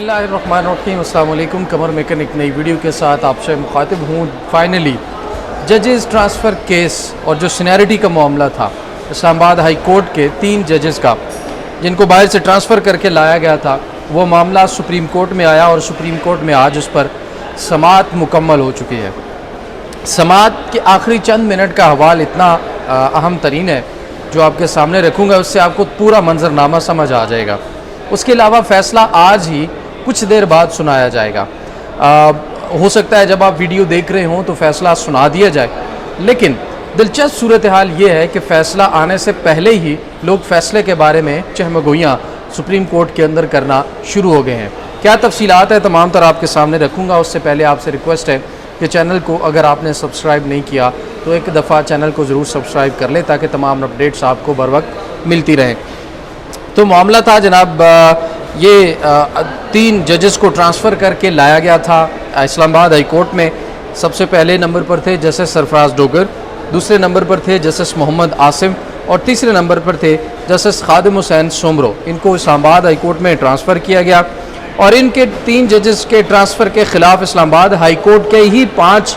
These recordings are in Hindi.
बिस्मिल्लाहिर्रहमानिर्रहीम। अस्सलाम वालेकुम। कमर मेकन एक नई वीडियो के साथ आपसे मुखातिब हूँ। फाइनली जजेस ट्रांसफ़र केस और जो सीनियरिटी का मामला था इस्लामाबाद हाई कोर्ट के 3 जजेस का जिनको बाहर से ट्रांसफ़र करके लाया गया था, वो मामला सुप्रीम कोर्ट में आया और सुप्रीम कोर्ट में आज उस पर समाअत मुकम्मल हो चुकी है। समाअत के आखिरी चंद मिनट का हवाल इतना अहम तरीन है जो आपके सामने रखूँगा, उससे आपको पूरा मंजरनामा समझ आ जाएगा। उसके अलावा फ़ैसला आज ही कुछ देर बाद सुनाया जाएगा। हो सकता है जब आप वीडियो देख रहे हों तो फ़ैसला सुना दिया जाए, लेकिन दिलचस्प सूरत हाल ये है कि फ़ैसला आने से पहले ही लोग फ़ैसले के बारे में चहमगोइयाँ सुप्रीम कोर्ट के अंदर करना शुरू हो गए हैं। क्या तफसीलात है तमाम तर आपके सामने रखूँगा। उससे पहले आपसे रिक्वेस्ट है कि चैनल को अगर आपने सब्सक्राइब नहीं किया तो एक दफ़ा चैनल को ज़रूर सब्सक्राइब कर लें ताकि तमाम अपडेट्स आपको बर वक्त मिलती रहें। तो मामला था जनाब, ये 3 जजेस को ट्रांसफ़र करके लाया गया था इस्लामाबाद हाई कोर्ट में। सबसे पहले नंबर पर थे जस्टिस सरफराज डोगर, दूसरे नंबर पर थे जस्टिस मोहम्मद आसिम और तीसरे नंबर पर थे जस्टिस खादिम हुसैन सोमरो। इनको इस्लामाबाद हाई कोर्ट में ट्रांसफ़र किया गया और इनके 3 जजेस के ट्रांसफ़र के ख़िलाफ़ इस्लामाबाद हाई कोर्ट के ही 5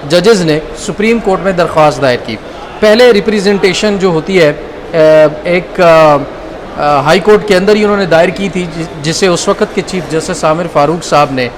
जजेस ने सुप्रीम कोर्ट में दरख्वास्त दायर की। पहले रिप्रेजेंटेशन जो होती है एक हाई कोर्ट के अंदर ही उन्होंने दायर की थी, जिसे उस वक़्त के चीफ जस्टिस आमिर फ़ारूक साहब ने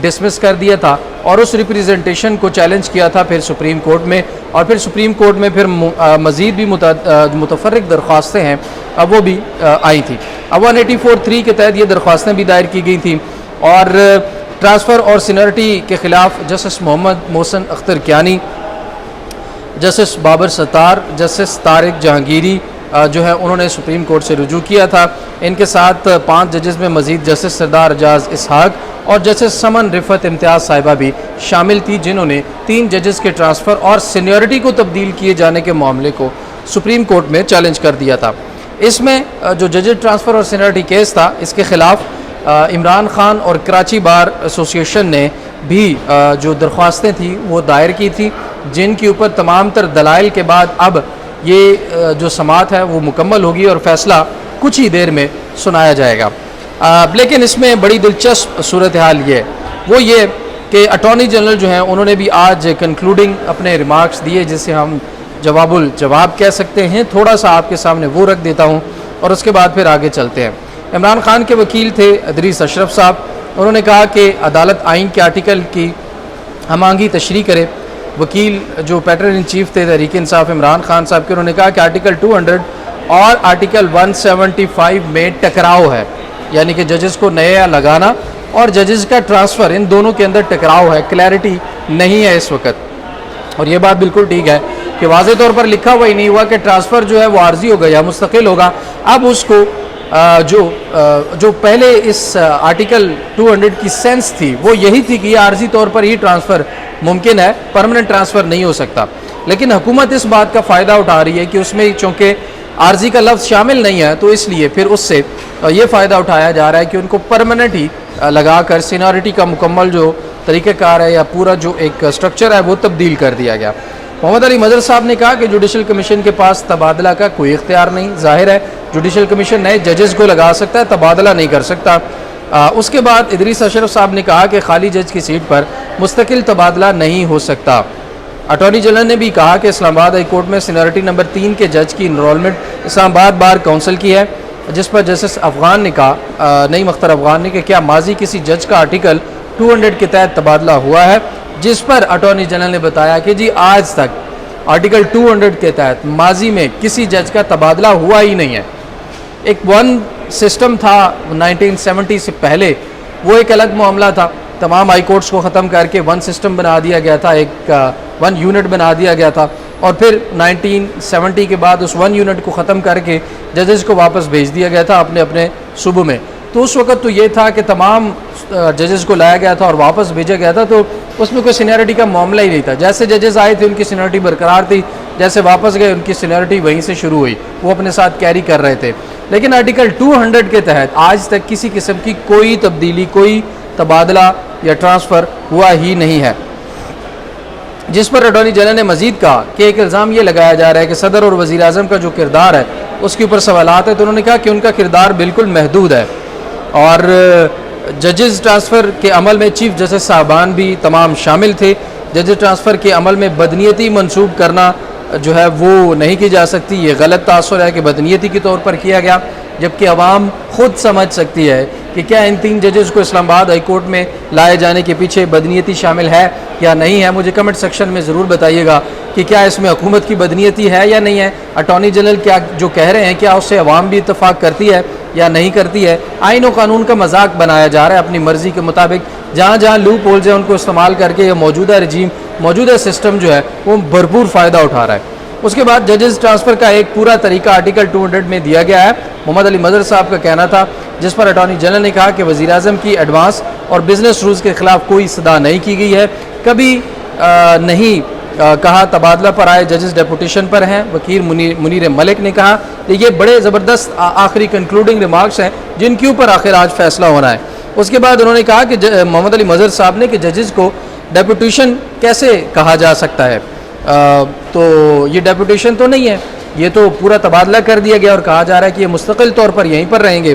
डिसमिस कर दिया था और उस रिप्रेजेंटेशन को चैलेंज किया था फिर सुप्रीम कोर्ट में, और फिर सुप्रीम कोर्ट में फिर मज़ीद भी मुतफ़र्रिक़ दरख्वास्तें हैं अब वो भी आई थी। अब 184(3) के तहत ये दरख्वास्तें भी दायर की गई थी और ट्रांसफ़र और सीनियरिटी के ख़िलाफ़ justice Mohammad Mohsin Akhtar Kiani, justice Babar Sattar, justice Tariq Jahangiri जो है उन्होंने सुप्रीम कोर्ट से रुजू किया था। इनके साथ 5 जजेस में मज़ीद जस्टिस सरदार एजाज इसहाक और जस्टिस समन रिफत इम्तियाज़ साहिबा भी शामिल थी, जिन्होंने 3 जजेस के ट्रांसफ़र और सीनियरिटी को तब्दील किए जाने के मामले को सुप्रीम कोर्ट में चैलेंज कर दिया था। इसमें जो जजेस ट्रांसफ़र और सीनियरिटी केस था, इसके ख़िलाफ़ इमरान खान और कराची बार एसोसिएशन ने भी जो दरख्वास्तें थी वो दायर की थी, जिनके ऊपर तमाम तर दलाइल के बाद अब ये जो समाअत है वो मुकम्मल होगी और फ़ैसला कुछ ही देर में सुनाया जाएगा। लेकिन इसमें बड़ी दिलचस्प सूरत हाल ये है, वो ये कि अटॉर्नी जनरल जो हैं उन्होंने भी आज कंक्लूडिंग अपने रिमार्क्स दिए, जिसे हम जवाबुल जवाब कह सकते हैं। थोड़ा सा आपके सामने वो रख देता हूँ और उसके बाद फिर आगे चलते हैं। इमरान खान के वकील थे इदरीस अशरफ साहब, उन्होंने कहा कि अदालत आइन के आर्टिकल की हमांगी तशरीह करे। वकील जो पैटर्न इन चीफ थे तहरीक इंसाफ इमरान खान साहब के, उन्होंने कहा कि आर्टिकल 200 और आर्टिकल 175 में टकराव है, यानी कि जजेस को नया लगाना और जजेस का ट्रांसफ़र, इन दोनों के अंदर टकराव है, क्लैरिटी नहीं है इस वक्त। और ये बात बिल्कुल ठीक है कि वाज़े तौर पर लिखा हुआ ही नहीं हुआ कि ट्रांसफ़र जो है वो आर्जी होगा या मुस्तकिल होगा। अब उसको जो पहले इस आर्टिकल 200 की सेंस थी वो यही थी कि आर्जी तौर पर ही ट्रांसफ़र मुमकिन है, परमानेंट ट्रांसफ़र नहीं हो सकता। लेकिन हुकूमत इस बात का फ़ायदा उठा रही है कि उसमें चूँकि आर्जी का लफ्ज़ शामिल नहीं है, तो इसलिए फिर उससे ये फ़ायदा उठाया जा रहा है कि उनको परमानेंट ही लगा कर सीनियरिटी का मुकम्मल जो तरीक़ाकार है या पूरा जो एक स्ट्रक्चर है वो तब्दील कर दिया गया। मोहम्मद अली मदर साहब ने कहा कि जुडिशल कमीशन के पास तबादला का कोई इख्तियार नहीं। ज़ाहिर है जुडिशल कमीशन नए जजेस को लगा सकता है, तबादला नहीं कर सकता। उसके बाद इदरीस अशरफ साहब ने कहा कि खाली जज की सीट पर मुस्तकिल तबादला नहीं हो सकता। अटॉर्नी जनरल ने भी कहा कि इस्लामाबाद हाई कोर्ट में सीनियरिटी नंबर 3 के जज की इनरोलमेंट इस्लामाबाद बार काउंसिल की है, जिस पर जस्टिस अफ़गान ने कहा, नईम अख्तर अफ़गान ने, कि क्या माजी किसी जज का आर्टिकल 200 के तहत तबादला हुआ है, जिस पर अटॉर्नी जनरल ने बताया कि जी आज तक आर्टिकल 200 के तहत माजी में किसी जज का तबादला हुआ ही नहीं है। एक 1 सिस्टम था 1970 से पहले, वो एक अलग मामला था। तमाम हाई कोर्ट्स को ख़त्म करके 1 सिस्टम बना दिया गया था, एक 1 यूनिट बना दिया गया था और फिर 1970 के बाद उस 1 यूनिट को ख़त्म करके जजेस को वापस भेज दिया गया था अपने अपने सूबों में। तो उस वक़्त तो ये था कि तमाम जजेस को लाया गया था और वापस भेजा गया था, तो उसमें कोई सीनियरिटी का मामला ही नहीं था। जैसे जजेस आए थे उनकी सीनियरिटी बरकरार थी, जैसे वापस गए उनकी सीनियरिटी वहीं से शुरू हुई, वो अपने साथ कैरी कर रहे थे। लेकिन आर्टिकल 200 के तहत आज तक किसी किस्म की कोई तब्दीली, कोई तबादला या ट्रांसफ़र हुआ ही नहीं है। जिस पर अटॉर्नी जनरल ने मज़ीद कहा कि एक इल्ज़ाम ये लगाया जा रहा है कि सदर और वज़ीर आज़म का जो किरदार है उसके ऊपर सवालात है। तो उन्होंने कहा कि उनका किरदार बिल्कुल महदूद है और जजेस ट्रांसफ़र के अमल में चीफ जस्टिस साहबान भी तमाम शामिल थे। जजेस ट्रांसफ़र के अमल में बदनीयती मंसूब करना जो है वो नहीं की जा सकती। ये गलत तासुर है कि बदनीयती के तौर पर किया गया, जबकि आवाम खुद समझ सकती है कि क्या इन 3 जजेस को इस्लामाबाद हाई कोर्ट में लाए जाने के पीछे बदनीयती शामिल है या नहीं है। मुझे कमेंट सेक्शन में ज़रूर बताइएगा कि क्या इसमें हुकूमत की बदनीयती है या नहीं है। अटॉर्नी जनरल क्या जो कह रहे हैं क्या उससे अवाम भी इत्तफाक करती है या नहीं करती है। आइन और कानून का मजाक बनाया जा रहा है अपनी मर्ज़ी के मुताबिक। जहाँ जहाँ लूप होल्स हैं उनको इस्तेमाल करके ये मौजूदा रजीम, मौजूदा सिस्टम जो है वो भरपूर फ़ायदा उठा रहा है। उसके बाद जजेस ट्रांसफ़र का एक पूरा तरीका आर्टिकल 200 में दिया गया है। मोहम्मद अली मज़हर साहब का कहना था, जिस पर अटॉर्नी जनरल ने कहा कि वज़ीर-ए-आज़म की एडवांस और बिजनेस रूल्स के ख़िलाफ़ कोई सदा नहीं की गई है। कभी नहीं कहा तबादला पर आए जजेस डेपुटेशन पर हैं। वकील मुनीर मलिक ने कहा कि ये बड़े ज़बरदस्त आखिरी कंक्लूडिंग रिमार्क्स हैं जिनके ऊपर आखिर आज फैसला होना है। उसके बाद उन्होंने कहा कि मोहम्मद अली मज़हर साहब ने कि जजेस को डेपुटेशन कैसे कहा जा सकता है। तो ये डेपुटेशन तो नहीं है, ये तो पूरा तबादला कर दिया गया और कहा जा रहा है कि ये मुस्तकिल तौर पर यहीं पर रहेंगे।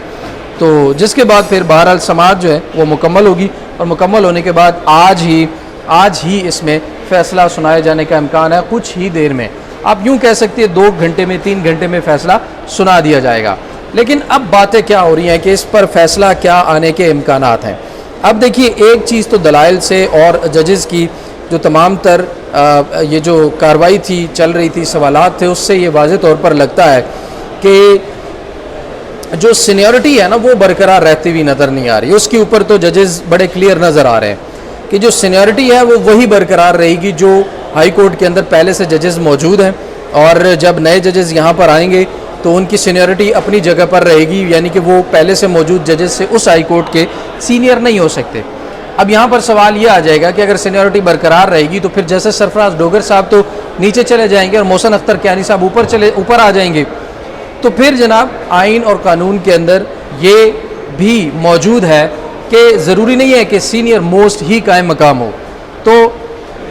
तो जिसके बाद फिर बहरहाल समाअत जो है वो मुकम्मल होगी और मुकम्मल होने के बाद आज ही इसमें फ़ैसला सुनाए जाने का इम्कान है। कुछ ही देर में, आप यूँ कह सकते हैं 2 घंटे में 3 घंटे में फ़ैसला सुना दिया जाएगा। लेकिन अब बातें क्या हो रही हैं कि इस पर फ़ैसला क्या आने के इम्कानात हैं। अब देखिए, एक चीज़ तो दलाइल से और जजेस की जो तमाम तर ये जो कार्रवाई थी, चल रही थी, सवालात थे, उससे ये वाज़े तौर पर लगता है कि जो सीनियरिटी है ना वो बरकरार रहती हुई नज़र नहीं आ रही। उसके ऊपर तो जजेस बड़े क्लियर नज़र आ रहे हैं कि जो सीनियरिटी है वो वही बरकरार रहेगी जो हाई कोर्ट के अंदर पहले से जजेस मौजूद हैं। और जब नए जजेस यहाँ पर आएंगे तो उनकी सीनियरिटी अपनी जगह पर रहेगी, यानी कि वो पहले से मौजूद जजेस से उस हाई कोर्ट के सीनियर नहीं हो सकते। अब यहाँ पर सवाल ये आ जाएगा कि अगर सीनियरिटी बरकरार रहेगी तो फिर जैसे सरफराज डोगर साहब तो नीचे चले जाएंगे और मोहसिन अख्तर कियानी साहब ऊपर आ जाएंगे। तो फिर जनाब आइन और कानून के अंदर ये भी मौजूद है कि ज़रूरी नहीं है कि सीनियर मोस्ट ही कायम मकाम हो। तो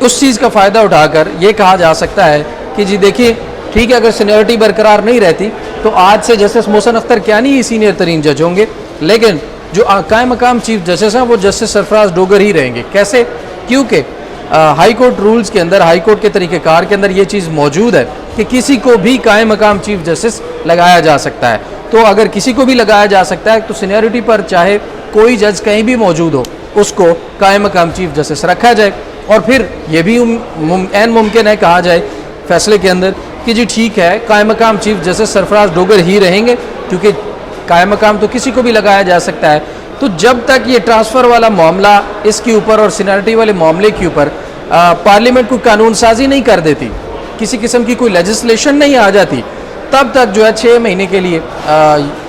उस चीज़ का फ़ायदा उठाकर ये कहा जा सकता है कि जी देखिए, ठीक है, अगर सीनियरिटी बरकरार नहीं रहती तो आज से जस्टिस मोहसिन अख्तर कियानी ही सीनियर तरीन जज होंगे, लेकिन जो कायम मकाम चीफ जस्टिस हैं वो जस्टिस सरफराज डोगर ही रहेंगे। कैसे? क्योंकि हाई कोर्ट रूल्स के अंदर, हाई कोर्ट के तरीक़ेकार के अंदर ये चीज़ मौजूद है कि किसी को भी कायम मकाम चीफ जस्टिस लगाया जा सकता है। तो अगर किसी को भी लगाया जा सकता है तो सीनियरिटी पर चाहे कोई जज कहीं भी मौजूद हो उसको कायम मकाम चीफ जस्टिस रखा जाए। और फिर ये भी ऐन मुमकिन है कहा जाए फैसले के अंदर कि जी ठीक है, कायम मकाम चीफ जस्टिस सरफराज डोगर ही रहेंगे, क्योंकि कायम मकाम तो किसी को भी लगाया जा सकता है। तो जब तक ये ट्रांसफ़र वाला मामला इसके ऊपर और सीनियरिटी वाले मामले के ऊपर पार्लियामेंट को कानून साजी नहीं कर देती, किसी किस्म की कोई लेजिस्लेशन नहीं आ जाती, तब तक जो है 6 महीने के लिए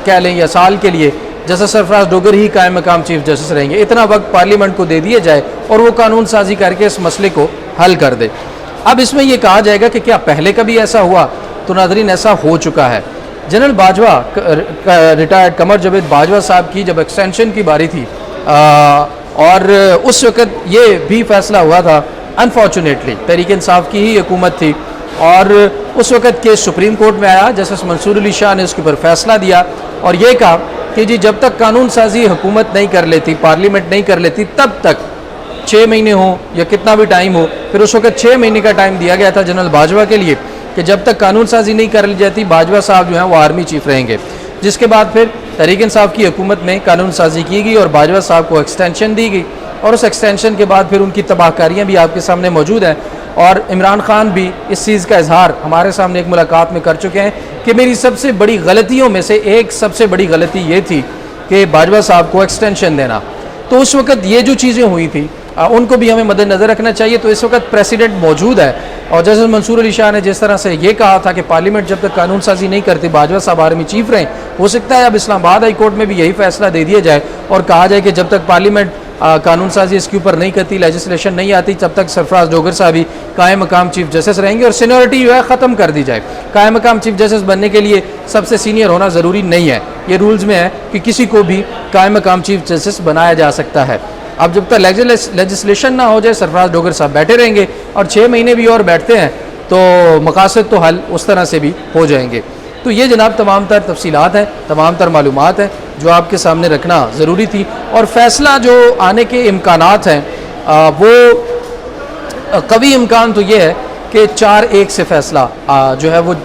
कह लें या साल के लिए जस्टिस सरफराज डोगर ही कायम मकाम चीफ जस्टिस रहेंगे। इतना वक्त पार्लियामेंट को दे दिया जाए और वो कानून साजी करके इस मसले को हल कर दे। अब इसमें यह कहा जाएगा कि क्या पहले कभी ऐसा हुआ? तो नाज़रीन, ऐसा हो चुका है। जनरल बाजवा, रिटायर्ड कमर जावेद बाजवा साहब की जब एक्सटेंशन की बारी थी और उस वक़्त ये भी फैसला हुआ था, अनफॉर्चुनेटली तहरीक इंसाफ की ही हुकूमत थी और उस वक़्त केस सुप्रीम कोर्ट में आया। जस्टिस मंसूर अली शाह ने उसके ऊपर फैसला दिया और ये कहा कि जी जब तक कानून साजी हुकूमत नहीं कर लेती, पार्लियामेंट नहीं कर लेती, तब तक 6 महीने हो या कितना भी टाइम हो, फिर उस वक़्त 6 महीने का टाइम दिया गया था जनरल बाजवा के लिए कि जब तक कानून साजी नहीं कर ली जाती बाजवा साहब जो हैं वो आर्मी चीफ रहेंगे। जिसके बाद फिर तहरीक इंसाफ की हुकूमत में कानून साजी की गई और बाजवा साहब को एक्सटेंशन दी गई और उस एक्सटेंशन के बाद फिर उनकी तबाहकारियाँ भी आपके सामने मौजूद हैं। और इमरान खान भी इस चीज़ का इजहार हमारे सामने एक मुलाकात में कर चुके हैं कि मेरी सबसे बड़ी गलतियों में से एक सबसे बड़ी गलती ये थी कि बाजवा साहब को एक्सटेंशन देना। तो उस वक़्त ये जो चीज़ें हुई थी उनको भी हमें मद्देनज़र रखना चाहिए। तो इस वक्त प्रेसिडेंट मौजूद है और जस्टिस मंसूर अली शाह ने जिस तरह से ये कहा था कि पार्लियामेंट जब तक कानून साजी नहीं करती बाजवा साहब आर्मी चीफ रहें, हो सकता है अब इस्लामाबाद हाई कोर्ट में भी यही फैसला दे दिया जाए और कहा जाए कि जब तक पार्लियामेंट कानून साजी इसके ऊपर नहीं करती, लेजिस्लेशन नहीं आती, तब तक सरफराज डोगर साहब ही कायम मकाम चीफ जस्टिस रहेंगे और सीनियरिटी जो है ख़त्म कर दी जाए। कायम मकाम चीफ जस्टिस बनने के लिए सबसे सीनियर होना ज़रूरी नहीं है, ये रूल्स में है कि किसी को भी कायम मकाम चीफ जस्टिस बनाया जा सकता है। अब जब तक लेजिस्लेशन ना हो जाए सरफराज डोगर साहब बैठे रहेंगे और 6 महीने भी और बैठते हैं तो मकासद तो हल उस तरह से भी हो जाएंगे। तो ये जनाब तमाम तर तफसीलात हैं, तमाम तर मालूमात हैं जो आपके सामने रखना ज़रूरी थी। और फ़ैसला जो आने के इम्कानात हैं वो कभी इम्कान तो ये है कि 4-1 से फ़ैसला जो है वो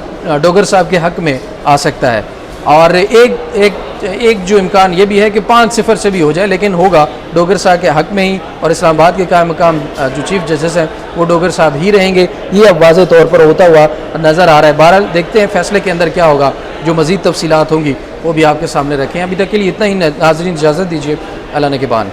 डोगर साहब के हक़ में आ सकता है, और एक जो इम्कान ये भी है कि 5-0 से भी हो जाए, लेकिन होगा डोगर साहब के हक़ में ही, और इस्लामाबाद के कायम मकाम जो चीफ़ जजेस हैं वो डोगर साहब ही रहेंगे। ये अब वाज़े तौर पर होता हुआ नज़र आ रहा है। बहरहाल देखते हैं फ़ैसले के अंदर क्या होगा, जो मज़ीद तफसीलात होंगी वो भी आपके सामने रखें। अभी तक के लिए इतना ही, नाज़रीन इजाज़त दीजिए, अल्लाह ने के बान।